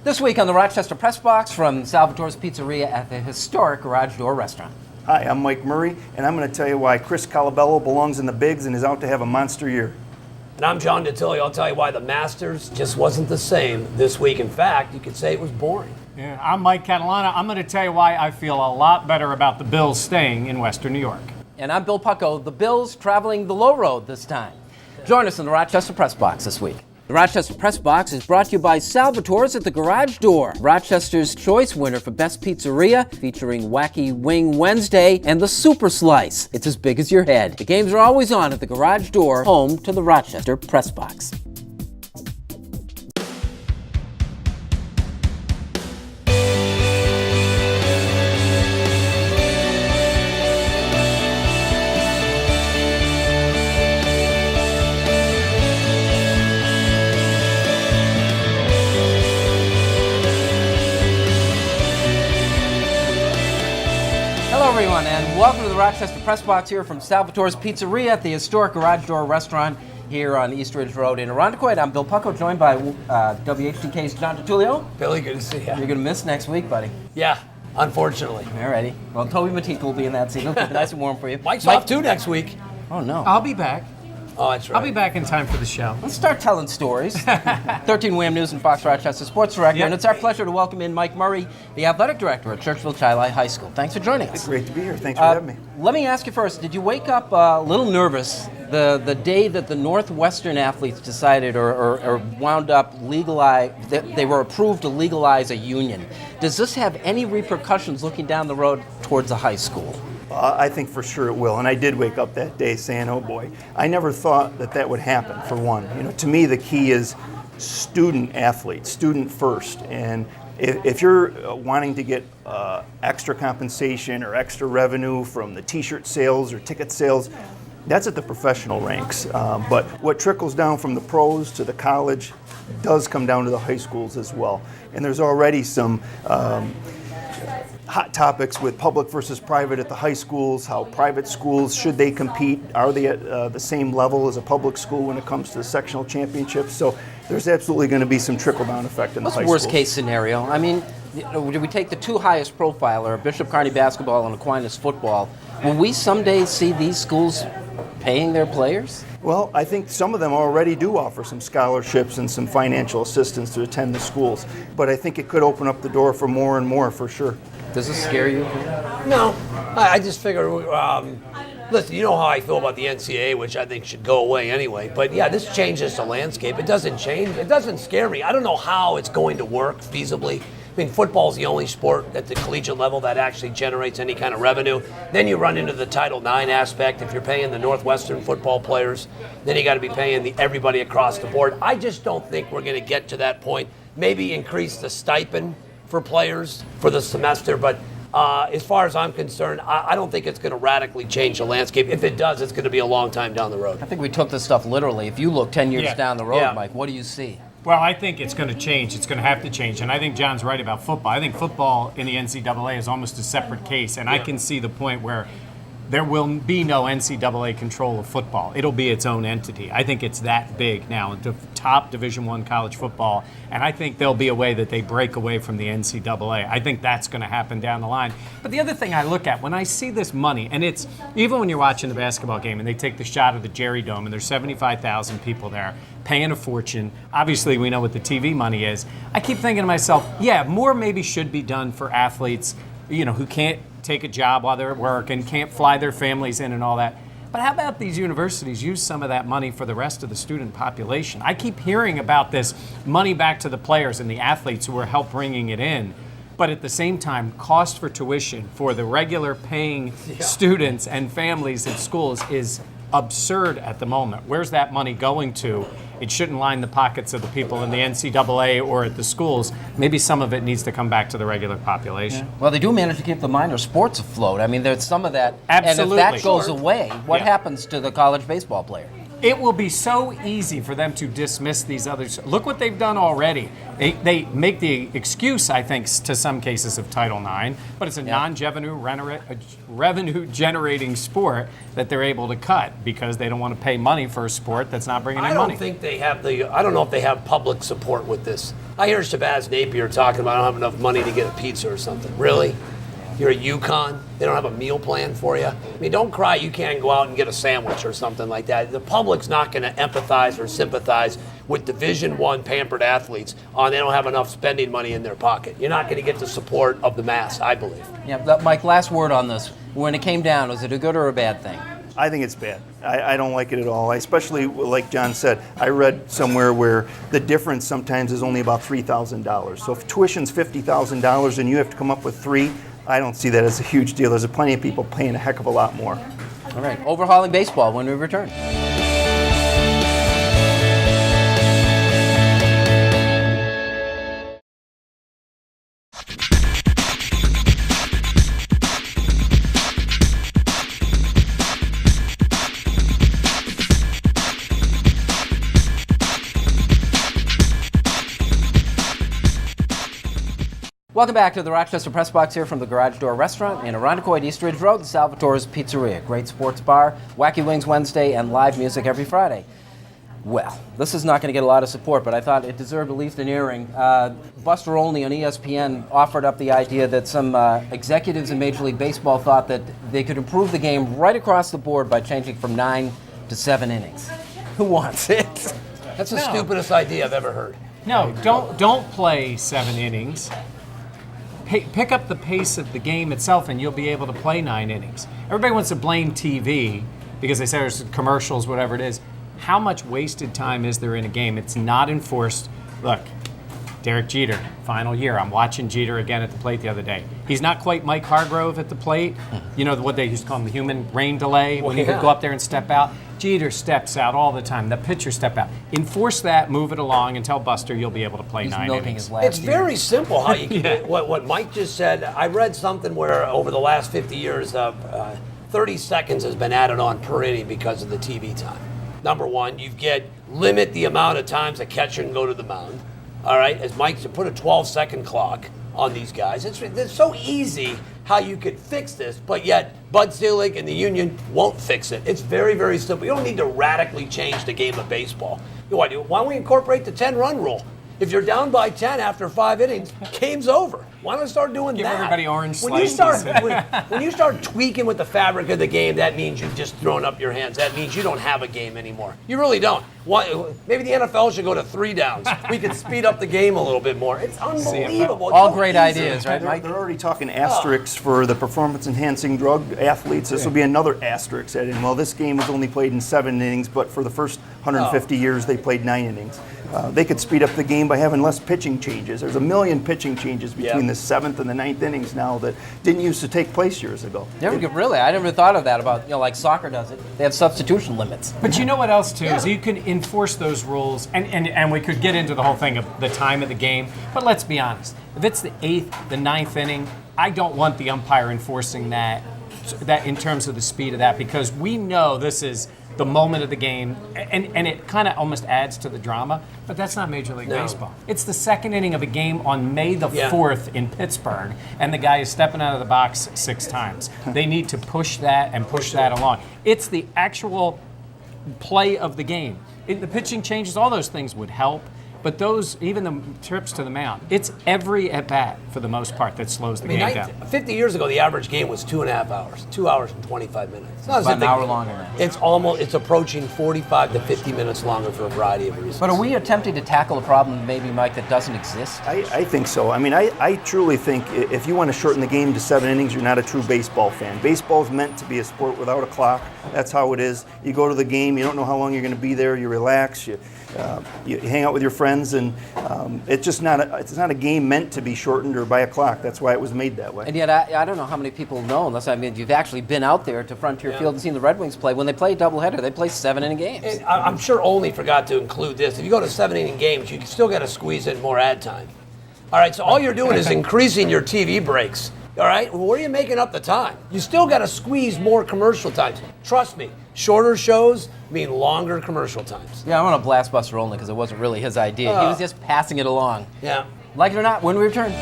This week on the Rochester Press Box from Salvatore's Pizzeria at the historic Garage Door Restaurant. Hi, I'm Mike Murray, and I'm going to tell you why Chris Colabello belongs in the bigs and is out to have a monster year. And I'm John DiTullio. I'll tell you why the Masters just wasn't the same this week. In fact, you could say it was boring. Yeah, I'm Mike Catalana. I'm going to tell you why I feel a lot better about the Bills staying in Western New York. And I'm Bill Pucko. The Bills traveling the low road this time. Join us in the Rochester Press Box this week. The Rochester Press Box is brought to you by Salvatore's at the Garage Door, Rochester's choice winner for Best Pizzeria, featuring Wacky Wing Wednesday and the Super Slice. It's as big as your head. The games are always on at the Garage Door, home to the Rochester Press Box. Everyone, and welcome to the Rochester Press Box here from Salvatore's Pizzeria at the historic Garage Door Restaurant here on East Ridge Road in Irondequoit. I'm Bill Pucko, joined by WHAM-TV's John DiTullio. Billy, good to see you. You're going to miss next week, buddy. Yeah, unfortunately. Alrighty. Well, Toby Matita will be in that seat. He'll keep it nice and warm for you. Mike's off too next week. Oh, no. I'll be back. Oh, that's right. I'll be back in time for the show. Let's start telling stories. 13 WHAM News and Fox Rochester Sports Director. Yep. And it's our pleasure to welcome in Mike Murray, the Athletic Director at Churchville-Chili High School. Thanks for joining us. It's great to be here. Thanks for having me. Let me ask you first, did you wake up a little nervous the day that the Northwestern athletes decided or wound up they were approved to legalize a union? Does this have any repercussions looking down the road towards the high school? I think for sure it will, and I did wake up that day saying, oh boy, I never thought that would happen, for one. You know, to me the key is student athletes, student first, and if you're wanting to get extra compensation or extra revenue from the t-shirt sales or ticket sales, that's at the professional ranks. But what trickles down from the pros to the college does come down to the high schools as well. And there's already some hot topics with public versus private at the high schools, how private schools, should they compete? Are they at the same level as a public school when it comes to the sectional championships? So there's absolutely going to be some trickle-down effect in the high schools. What's worst case scenario? I mean, do we take the two highest profile, or Bishop Kearney basketball and Aquinas football? Will we someday see these schools paying their players? Well, I think some of them already do offer some scholarships and some financial assistance to attend the schools. But I think it could open up the door for more and more, for sure. Does this scare you? No, I just figure, listen, you know how I feel about the NCAA, which I think should go away anyway. But yeah, this changes the landscape. It doesn't change. It doesn't scare me. I don't know how it's going to work feasibly. I mean, football is the only sport at the collegiate level that actually generates any kind of revenue. Then you run into the Title IX aspect. If you're paying the Northwestern football players, then you got to be paying everybody across the board. I just don't think we're going to get to that point. Maybe increase the stipend for players for the semester, but as far as I'm concerned, I don't think it's going to radically change the landscape. If it does, it's going to be a long time down the road. I think we took this stuff literally. If you look 10 years down the road, Yeah. Mike, what do you see? Well, I think it's going to change. It's going to have to change. And I think John's right about football. I think football in the NCAA is almost a separate case. And I can see the point where there will be no NCAA control of football. It'll be its own entity. I think it's that big now, top Division I college football, and I think there'll be a way that they break away from the NCAA. I think that's going to happen down the line. But the other thing I look at, when I see this money, and it's, even when you're watching the basketball game and they take the shot of the Jerry Dome and there's 75,000 people there paying a fortune, obviously we know what the TV money is, I keep thinking to myself, yeah, more maybe should be done for athletes, you know, who can't take a job while they're at work and can't fly their families in and all that. But how about these universities use some of that money for the rest of the student population? I keep hearing about this money back to the players and the athletes who are help bringing it in. But at the same time, cost for tuition for the regular paying students and families at schools is absurd at the moment. Where's that money going to? It shouldn't line the pockets of the people in the NCAA or at the schools. Maybe some of it needs to come back to the regular population. Well, they do manage to keep the minor sports afloat. I mean, there's some of that. Absolutely. And if that goes away, what happens to the college baseball player? It will be so easy for them to dismiss these others. Look what they've done already. They make the excuse, I think, to some cases of Title IX, but it's a revenue generating sport that they're able to cut because they don't want to pay money for a sport that's not bringing in money. I don't think they have I don't know if they have public support with this. I hear Shabazz Napier talking about I don't have enough money to get a pizza or something. Really? You're at UConn. They don't have a meal plan for you. I mean, don't cry. You can't go out and get a sandwich or something like that. The public's not going to empathize or sympathize with Division I pampered athletes on they don't have enough spending money in their pocket. You're not going to get the support of the mass, I believe. Yeah, Mike, last word on this. When it came down, was it a good or a bad thing? I think it's bad. I don't like it at all. Especially, like John said, I read somewhere where the difference sometimes is only about $3,000. So if tuition's $50,000 and you have to come up with $3,000, I don't see that as a huge deal. There's plenty of people paying a heck of a lot more. All right, overhauling baseball when we return. Welcome back to the Rochester Press Box here from the Garage Door Restaurant in Irondequoit, East Ridge Road, and Salvatore's Pizzeria. Great sports bar, wacky wings Wednesday, and live music every Friday. Well, this is not going to get a lot of support, but I thought it deserved at least an airing. Buster Olney on ESPN offered up the idea that some executives in Major League Baseball thought that they could improve the game right across the board by changing from 9 to 7 innings. Who wants it? That's the stupidest idea I've ever heard. No, don't play 7 innings. Pick up the pace of the game itself and you'll be able to play 9 innings. Everybody wants to blame TV because they say there's commercials, whatever it is. How much wasted time is there in a game? It's not enforced. Look, Derek Jeter, final year. I'm watching Jeter again at the plate the other day. He's not quite Mike Hargrove at the plate. You know what they used to call him, the human rain delay, when he could go up there and step out. Jeter steps out all the time. The pitcher step out. Enforce that, move it along, and tell Buster you'll be able to play 9 innings. It's very simple how you can what Mike just said. I read something where over the last 50 years, 30 seconds has been added on per inning because of the TV time. Number one, you limit the amount of times a catcher can go to the mound. All right, as Mike said, put a 12-second clock on these guys. It's so easy how you could fix this, but yet Bud Selig and the union won't fix it. It's very, very simple. You don't need to radically change the game of baseball. Why don't we incorporate the 10-run rule? If you're down by 10 after 5 innings, game's over. Why don't we start doing Give that? everybody orange when you slices. when you start tweaking with the fabric of the game, that means you've just thrown up your hands. That means you don't have a game anymore. You really don't. Maybe the NFL should go to 3 downs. We could speed up the game a little bit more. It's unbelievable. All great ideas, right, Mike? They're already talking asterisks for the performance-enhancing drug athletes. This will be another asterisk added in. Well, this game was only played in 7 innings, but for the first 150 years, they played 9 innings. They could speed up the game by having less pitching changes. There's a million pitching changes between the 7th and the 9th innings now that didn't used to take place years ago. Really? I never thought of that about, like soccer does it. They have substitution limits. But you know what else, too, is you can enforce those rules, and we could get into the whole thing of the time of the game, but let's be honest. If it's the 8th, the 9th inning, I don't want the umpire enforcing that in terms of the speed of that, because we know this is the moment of the game, and it kind of almost adds to the drama, but that's not Major League Baseball. It's the 2nd inning of a game on May the 4th in Pittsburgh, and the guy is stepping out of the box 6 times. They need to push that and push that along. It's the actual play of the game. The pitching changes, all those things would help, but those, even the trips to the mound, it's every at-bat, for the most part, that slows the game down. 50 years ago, the average game was 2.5 hours, 2 hours and 25 minutes. It's not about an hour longer than that. It's approaching 45 to 50 minutes longer for a variety of reasons. But are we attempting to tackle a problem, maybe, Mike, that doesn't exist? I think so. I mean, I truly think if you want to shorten the game to 7 innings, you're not a true baseball fan. Baseball's meant to be a sport without a clock. That's how it is. You go to the game, you don't know how long you're going to be there, you relax, you hang out with your friends, and it's not a game meant to be shortened or by a clock. That's why it was made that way. And yet, I don't know how many people know, unless you've actually been out there to Frontier Field and seen the Red Wings play. When they play a doubleheader, they play 7-inning games. And I'm sure Olney forgot to include this. If you go to 7-inning games, you still got to squeeze in more ad time. All right, so all you're doing is increasing your TV breaks. All right, well, where are you making up the time? You still got to squeeze more commercial times. Trust me, Shorter shows mean longer commercial times. Yeah, I want a Blastbuster only because it wasn't really his idea. He was just passing it along. Yeah. Like it or not, when we return.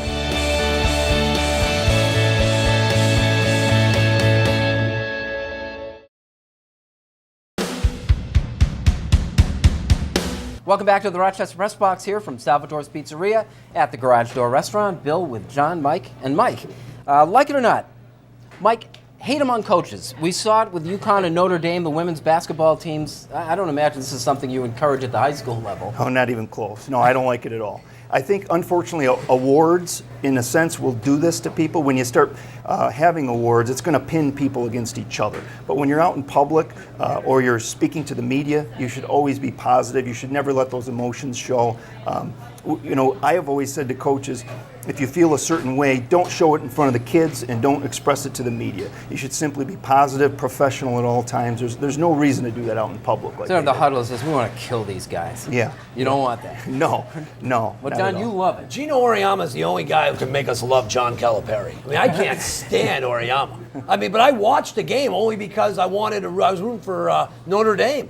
Welcome back to the Rochester Press Box here from Salvatore's Pizzeria at the Garage Door Restaurant. Bill with John, Mike, and Mike. Like it or not, Mike, hate among coaches. We saw it with UConn and Notre Dame, the women's basketball teams. I don't imagine this is something you encourage at the high school level. Oh, not even close. No, I don't like it at all. I think, unfortunately, awards, in a sense, will do this to people. When you start having awards, it's going to pin people against each other. But when you're out in public or you're speaking to the media, you should always be positive. You should never let those emotions show. I have always said to coaches, if you feel a certain way, don't show it in front of the kids and don't express it to the media. You should simply be positive, professional at all times. There's no reason to do that out in public. Like So the huddle says, we want to kill these guys. Yeah. You don't want that. No. Well, John, you love it. Gino Auriemma is the only guy who can make us love John Calipari. I mean, I can't stand Auriemma. I mean, but I watched the game only because I was rooting for Notre Dame.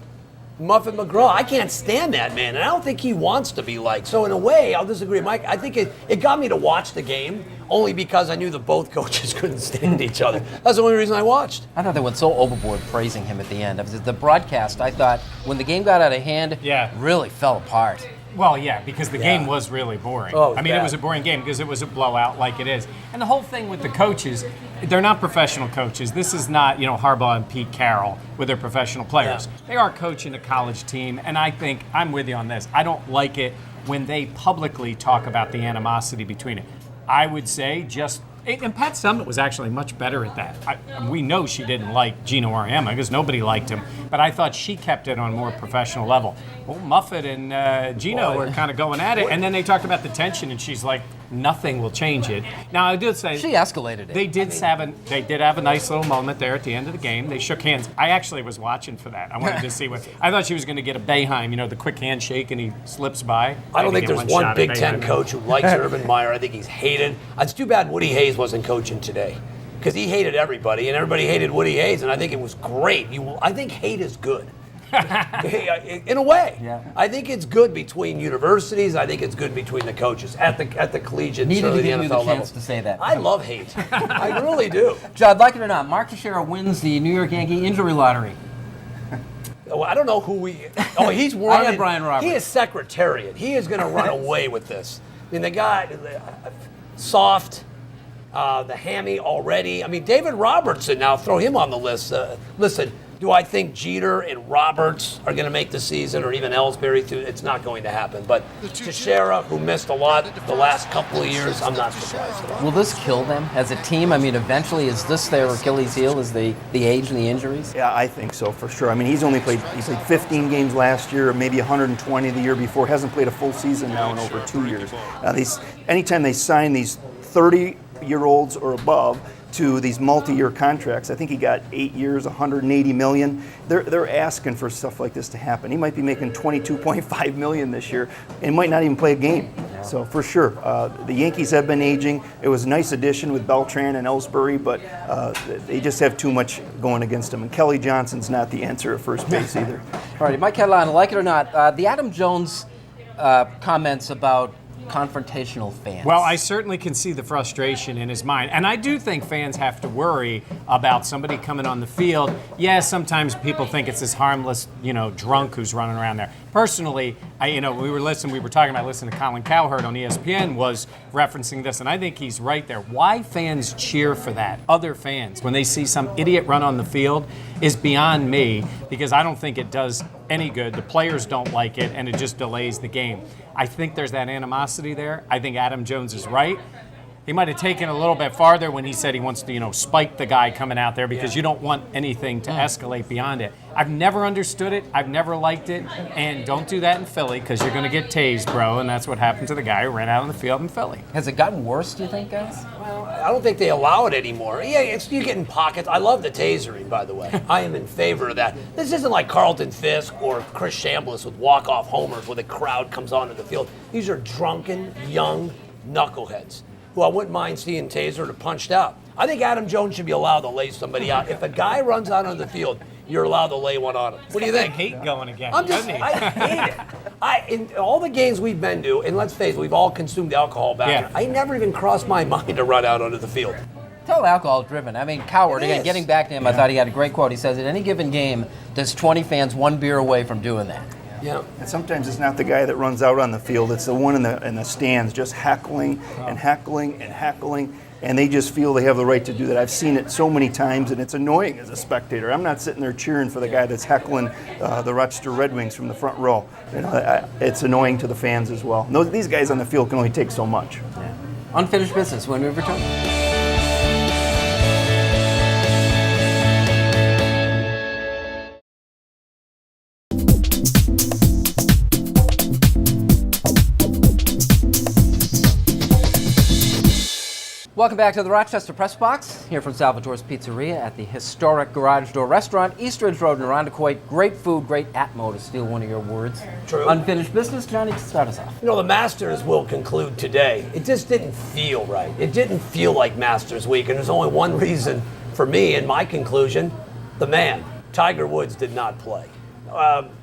Muffet McGraw. I can't stand that man, and I don't think he wants to be liked. So in a way, I'll disagree with Mike. I think it got me to watch the game only because I knew that both coaches couldn't stand each other. That's the only reason I watched. I thought they went so overboard praising him at the end. The broadcast, I thought, when the game got out of hand, really fell apart. Well, yeah, because the game was really boring. Oh, I mean, it was a boring game because it was a blowout like it is. And the whole thing with the coaches, they're not professional coaches. This is not, Harbaugh and Pete Carroll with their professional players. Yeah. They are coaching a college team, and I think, I'm with you on this, I don't like it when they publicly talk about the animosity between it. I would say and Pat Summitt was actually much better at that. We know she didn't like Gino Auriemma because nobody liked him, but I thought she kept it on a more professional level. Well, Muffet and Gino were kind of going at it, and then they talked about the tension, and she's like, nothing will change it. Now, I did say... She escalated it. They did have a nice little moment there at the end of the game. They shook hands. I actually was watching for that. I wanted to see what... I thought she was going to get a Boeheim, the quick handshake, and he slips by. I don't think there's one Big Ten coach who likes Urban Meyer. I think he's hated. It's too bad Woody Hayes wasn't coaching today because he hated everybody, and everybody hated Woody Hayes, and I think it was great. I think hate is good. In a way, I think it's good between universities. I think it's good between the coaches at the collegiate, Needed certainly to give the you NFL the level. chance to say that. I love hate. I really do. John, like it or not, Mark Teixeira wins the New York Yankee injury lottery. I don't know who he's running. I had Brian Roberts. He is Secretariat. He is going to run away with this. I mean, the guy, soft, the hammy already. I mean, David Robertson, now throw him on the list. Listen, do I think Jeter and Roberts are going to make the season, or even Ellsbury? It's not going to happen. But Teixeira, who missed a lot the last couple of years, I'm not surprised at all. Will this kill them as a team? I mean, eventually, is this their Achilles heel, is the age and the injuries? Yeah, I think so, for sure. I mean, he played 15 games last year, maybe 120 the year before. Hasn't played a full season now in over 2 years. Now, anytime they sign these 30-year-olds or above to these multi-year contracts, I think he got 8 years, $180 million. They're asking for stuff like this to happen. He might be making $22.5 million this year and might not even play a game. So for sure, the Yankees have been aging. It was a nice addition with Beltran and Ellsbury, but they just have too much going against them. And Kelly Johnson's not the answer at first base either. All right, Mike Catalana, like it or not, the Adam Jones comments about confrontational fans. Well, I certainly can see the frustration in his mind. And I do think fans have to worry about somebody coming on the field. Yeah, sometimes people think it's this harmless, drunk who's running around there. Personally, we were talking about listening to Colin Cowherd on ESPN was referencing this, and I think he's right there. Why fans cheer for that, other fans, when they see some idiot run on the field is beyond me, because I don't think it does any good. The players don't like it, and it just delays the game. I think there's that animosity there. I think Adam Jones is right. He might have taken a little bit farther when he said he wants to, spike the guy coming out there because you don't want anything to escalate beyond it. I've never understood it. I've never liked it. And don't do that in Philly because you're going to get tased, bro. And that's what happened to the guy who ran out on the field in Philly. Has it gotten worse, do you think, guys? Well, I don't think they allow it anymore. Yeah, you get in pockets. I love the tasering, by the way. I am in favor of that. This isn't like Carlton Fisk or Chris Chambliss with walk-off homers where the crowd comes onto the field. These are drunken, young knuckleheads who I wouldn't mind seeing tasered or punched out. I think Adam Jones should be allowed to lay somebody out. If a guy runs out on the field you're allowed to lay one on him. What do you think? Hate going again. I doesn't he? hate it. In all the games we've been to, and let's face it, we've all consumed alcohol back here. I never even crossed my mind to run out onto the field. Total alcohol driven. I mean, Coward, It again, is. getting back to him, I thought he had a great quote. He says, at any given game, there's 20 fans one beer away from doing that. Yeah. And sometimes it's not the guy that runs out on the field, it's the one in the stands just heckling and heckling and heckling, and they just feel they have the right to do that. I've seen it so many times, and it's annoying as a spectator. I'm not sitting there cheering for the guy that's heckling the Rochester Red Wings from the front row. You know, it's annoying to the fans as well. These guys on the field can only take so much. Yeah. Unfinished business when we return. Welcome back to the Rochester Press Box, here from Salvatore's Pizzeria at the historic Garage Door Restaurant, East Ridge Road in Irondequoit. Great food, great atmo, to steal one of your words. True. Unfinished business, Johnny, start us off. You know, the Masters will conclude today. It just didn't feel right. It didn't feel like Masters Week, and there's only one reason for me and my conclusion. The man, Tiger Woods, did not play.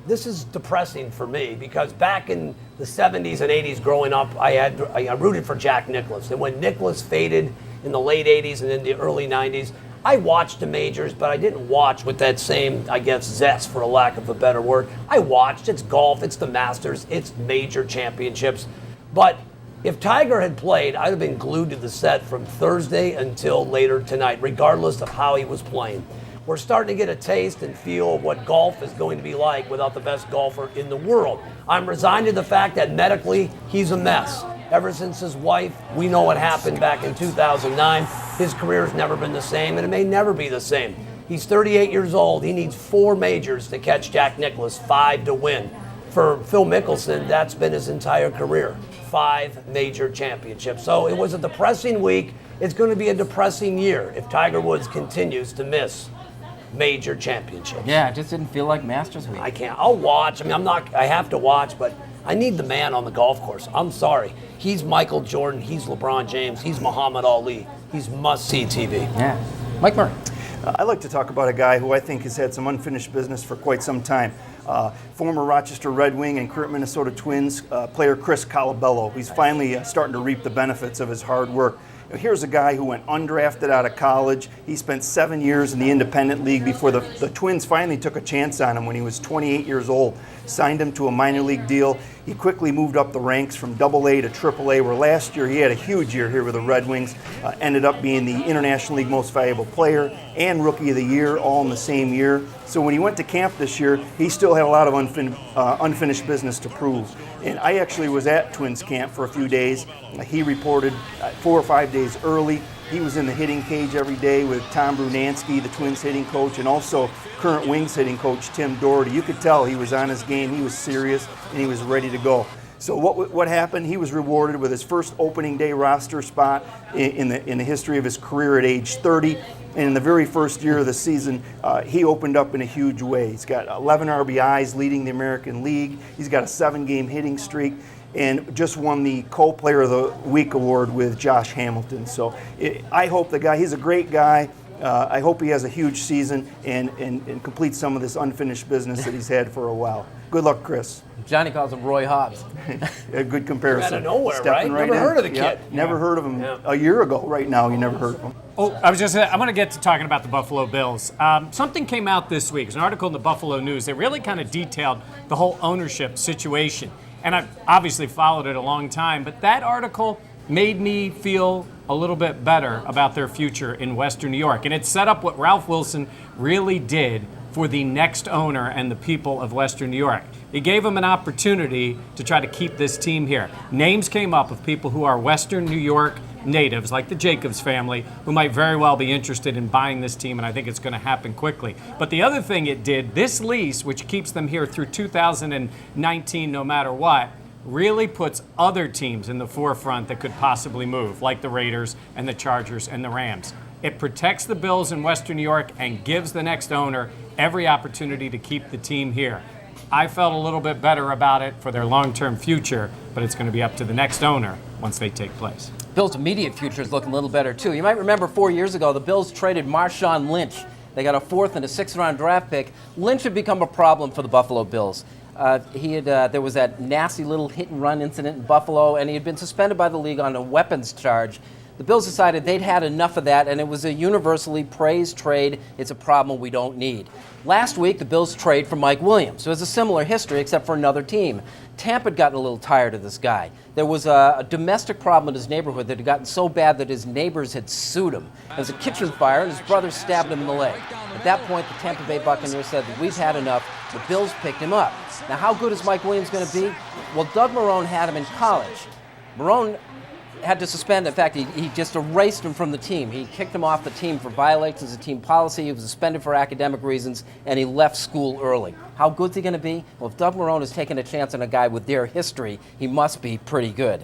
This is depressing for me because back in the 70s and 80s growing up, I rooted for Jack Nicklaus. And when Nicklaus faded in the late 80s and in the early 90s, I watched the majors, but I didn't watch with that same, I guess, zest, for a lack of a better word. I watched. It's golf. It's the Masters. It's major championships. But if Tiger had played, I'd have been glued to the set from Thursday until later tonight, regardless of how he was playing. We're starting to get a taste and feel of what golf is going to be like without the best golfer in the world. I'm resigned to the fact that medically, he's a mess. Ever since his wife, we know what happened back in 2009. His career has never been the same, and it may never be the same. He's 38 years old. He needs 4 majors to catch Jack Nicklaus, 5 to win. For Phil Mickelson, that's been his entire career, 5 major championships. So it was a depressing week. It's going to be a depressing year if Tiger Woods continues to miss major championships. Yeah, it just didn't feel like Masters Week. I can't. I'll watch. I mean, I have to watch, but I need the man on the golf course. I'm sorry. He's Michael Jordan. He's LeBron James. He's Muhammad Ali. He's must-see TV. Yeah. Mike Murray. I'd like to talk about a guy who I think has had some unfinished business for quite some time. Former Rochester Red Wing and current Minnesota Twins player Chris Colabello. He's finally starting to reap the benefits of his hard work. Here's a guy who went undrafted out of college. He spent 7 years in the independent league before the Twins finally took a chance on him when he was 28 years old, signed him to a minor league deal. He quickly moved up the ranks from AA to AAA, where last year he had a huge year here with the Red Wings, ended up being the International League Most Valuable Player and Rookie of the Year all in the same year. So when he went to camp this year, he still had a lot of unfinished business to prove. And I actually was at Twins camp for a few days. He reported 4 or 5 days early. He was in the hitting cage every day with Tom Brunansky, the Twins hitting coach, and also current Wings hitting coach Tim Doherty. You could tell he was on his game, he was serious, and he was ready to go. So what happened? He was rewarded with his first opening day roster spot in the history of his career at age 30. And in the very first year of the season, he opened up in a huge way. He's got 11 RBIs, leading the American League. He's got a 7-game hitting streak, and just won the Co-Player of the Week award with Josh Hamilton. So I hope he's a great guy. I hope he has a huge season and completes some of this unfinished business that he's had for a while. Good luck, Chris. Johnny calls him Roy Hobbs. A good comparison. Out of nowhere, Stepping right? Never heard of the kid. Never heard of him. A year ago right now, you never heard of him. Oh, I'm going to get to talking about the Buffalo Bills. Something came out this week. It's an article in the Buffalo News that really kind of detailed the whole ownership situation. And I've obviously followed it a long time, but that article made me feel a little bit better about their future in Western New York. And it set up what Ralph Wilson really did for the next owner and the people of Western New York. He gave them an opportunity to try to keep this team here. Names came up of people who are Western New York natives, like the Jacobs family, who might very well be interested in buying this team, and I think it's going to happen quickly. But the other thing it did, this lease, which keeps them here through 2019 no matter what, really puts other teams in the forefront that could possibly move, like the Raiders and the Chargers and the Rams. It protects the Bills in Western New York and gives the next owner every opportunity to keep the team here. I felt a little bit better about it for their long-term future, but it's going to be up to the next owner once they take place. Bills' immediate future is looking a little better, too. You might remember 4 years ago, the Bills traded Marshawn Lynch They got a 4th and a 6th round draft pick. Lynch had become a problem for the Buffalo Bills. There was that nasty little hit and run incident in Buffalo, and he had been suspended by the league on a weapons charge. The Bills decided they'd had enough of that, and it was a universally praised trade. It's a problem we don't need. Last week, the Bills trade for Mike Williams. It was a similar history, except for another team. Tampa had gotten a little tired of this guy. There was a domestic problem in his neighborhood that had gotten so bad that his neighbors had sued him. There was a kitchen fire, and his brother stabbed him in the leg. At that point, the Tampa Bay Buccaneers said that we've had enough. The Bills picked him up. Now, how good is Mike Williams going to be? Well, Doug Marrone had him in college. Marrone had to suspend. In fact, he just erased him from the team. He kicked him off the team for violations of team policy. He was suspended for academic reasons, and he left school early. How good's he going to be? Well, if Doug Marrone is taking a chance on a guy with their history, he must be pretty good.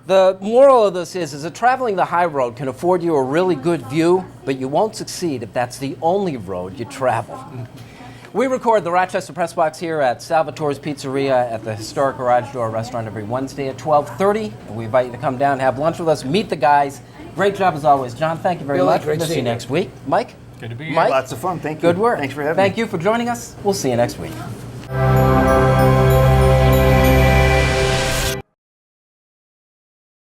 The moral of this is that traveling the high road can afford you a really good view, but you won't succeed if that's the only road you travel. We record the Rochester Press Box here at Salvatore's Pizzeria at the historic Garage Door restaurant every Wednesday at 12:30. And we invite you to come down, have lunch with us, meet the guys. Great job as always. John, thank you very Billy, much. great We'll see you seeing you. next week. Mike? Good to be here. Mike? Lots of fun. Thank you. Good work. Thanks for having me. Thank you for joining us. We'll see you next week.